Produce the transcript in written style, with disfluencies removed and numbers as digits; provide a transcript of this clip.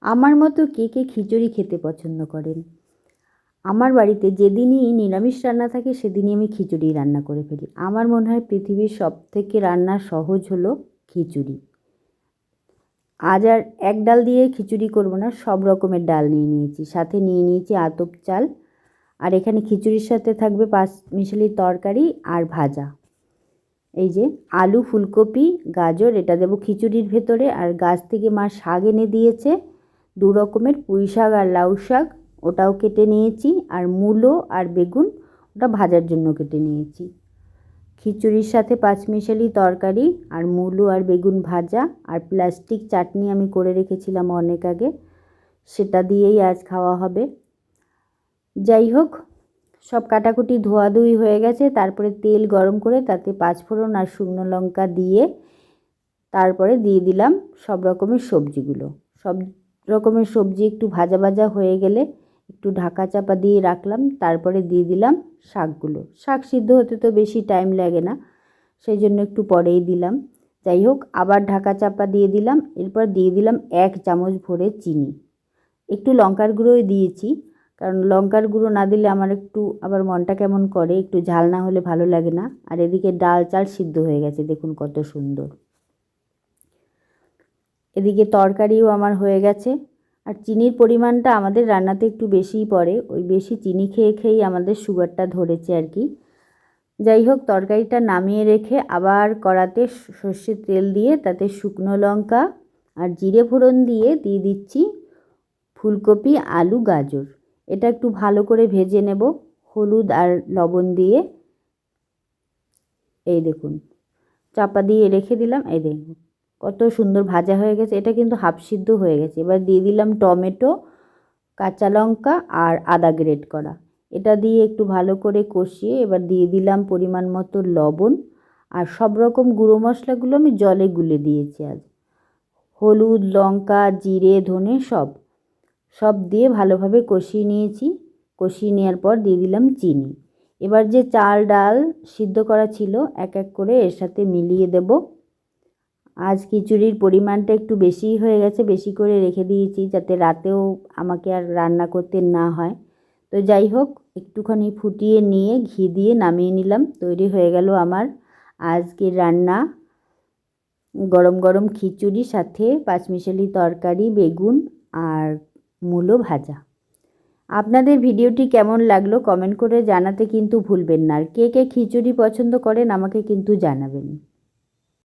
আমার মতো কে কে খিচুড়ি খেতে পছন্দ করেন? আমার বাড়িতে যেদিনই নিরামিষ রান্না থাকে সেদিনই আমি খিচুড়ি রান্না করে ফেলি। আমার মনে হয় পৃথিবীর সবথেকে রান্না সহজ হলো খিচুড়ি। আজ আর এক ডাল দিয়ে খিচুড়ি করব না, সব রকমের ডাল নিয়ে নিয়েছি। সাথে নিয়ে নিয়েছি আতপ চাল। আর এখানে খিচুড়ির সাথে থাকবে পাঁচমিশালি তরকারি আর ভাজা। এই যে আলু, ফুলকপি, গাজর এটা দেবো খিচুড়ির ভেতরে। আর গাছ থেকে মা শাক এনে দিয়েছে, দু রকমের, পুঁই শাক আর লাউ শাক, ওটাও কেটে নিয়েছি। আর মূলো আর বেগুন ওটা ভাজার জন্য কেটে নিয়েছি। খিচুড়ির সাথে পাঁচমিশালি তরকারি আর মূলো আর বেগুন ভাজা আর প্লাস্টিক চাটনি আমি করে রেখেছিলাম অনেক আগে, সেটা দিয়েই আজ খাওয়া হবে। যাই হোক, সব কাটাকুটি ধোয়াধুয়ি হয়ে গেছে। তারপরে তেল গরম করে তাতে পাঁচফোড়ন আর শুকনো লঙ্কা দিয়ে তারপরে দিয়ে দিলাম সব রকমের সবজিগুলো। সব রকমের সবজি একটু ভাজা ভাজা হয়ে গেলে একটু ঢাকা চাপা দিয়ে রাখলাম। তারপরে দিয়ে দিলাম শাকগুলো। শাক সিদ্ধ হতে তো বেশি টাইম লাগে না, সেই জন্য একটু পরেই দিলাম। যাই হোক, আবার ঢাকা চাপা দিয়ে দিলাম। এরপর দিয়ে দিলাম 1 চামচ ভরে চিনি। একটু লঙ্কার গুঁড়োই দিয়েছি, কারণ লঙ্কার গুঁড়ো না দিলে আমার একটু আবার মনটা কেমন করে, একটু ঝাল না হলে ভালো লাগে না। আর এদিকে ডাল চাল সিদ্ধ হয়ে গেছে, দেখুন কত সুন্দর। এদিকে তরকারিও আমার হয়ে গেছে। আর চিনির পরিমাণটা আমাদের রান্নাতে একটু বেশিই পড়ে, ওই বেশি চিনি খেয়ে খেয়েই আমাদের সুগারটা ধরেছে আর কি। যাই হোক, তরকারিটা নামিয়ে রেখে আবার কড়াতে সর্ষের তেল দিয়ে তাতে শুকনো লঙ্কা আর জিরে ফোড়ন দিয়ে দিয়ে দিচ্ছি ফুলকপি, আলু, গাজর। এটা একটু ভালো করে ভেজে নেব হলুদ আর লবণ দিয়ে। এই দেখুন, চাপা দিয়ে রেখে দিলাম। এই দেখুন কত সুন্দর ভাজা হয়ে গেছে। এটা কিন্তু হাফ সিদ্ধ হয়ে গেছে। এবার দিয়ে দিলাম টমেটো, কাঁচা লঙ্কা আর আদা গ্রেট করা। এটা দিয়ে একটু ভালো করে কষিয়ে এবার দিয়ে দিলাম পরিমাণ মতো লবণ। আর সব রকম গুঁড়ো মশলাগুলো আমি জলে গুলে দিয়েছি আজ। হলুদ, লঙ্কা, জিরে, ধনে সব সব দিয়ে ভালোভাবে কষিয়ে নিয়েছি। কষিয়ে নেওয়ার পর দিয়ে দিলাম চিনি। এবার যে চাল ডাল সিদ্ধ করা ছিল এক এক করে এর সাথে মিলিয়ে দেব। আজ খিচুড়ির পরিমাণটা একটু বেশিই হয়ে গেছে, বেশি করে রেখে দিয়েছি যাতে রাতেও আমাকে আর রান্না করতে না হয়। তো যাই হোক, একটুখানি ফুটিয়ে নিয়ে ঘি দিয়ে নামিয়ে নিলাম। তৈরি হয়ে গেল আমার আজকের রান্না, গরম গরম খিচুড়ি, সাথে পাঁচমিশালি তরকারি, বেগুন আর মূলো ভাজা। আপনাদের ভিডিওটি কেমন লাগলো কমেন্ট করে জানাতে কিন্তু ভুলবেন না। আর কে কে খিচুড়ি পছন্দ করেন আমাকে কিন্তু জানাবেন।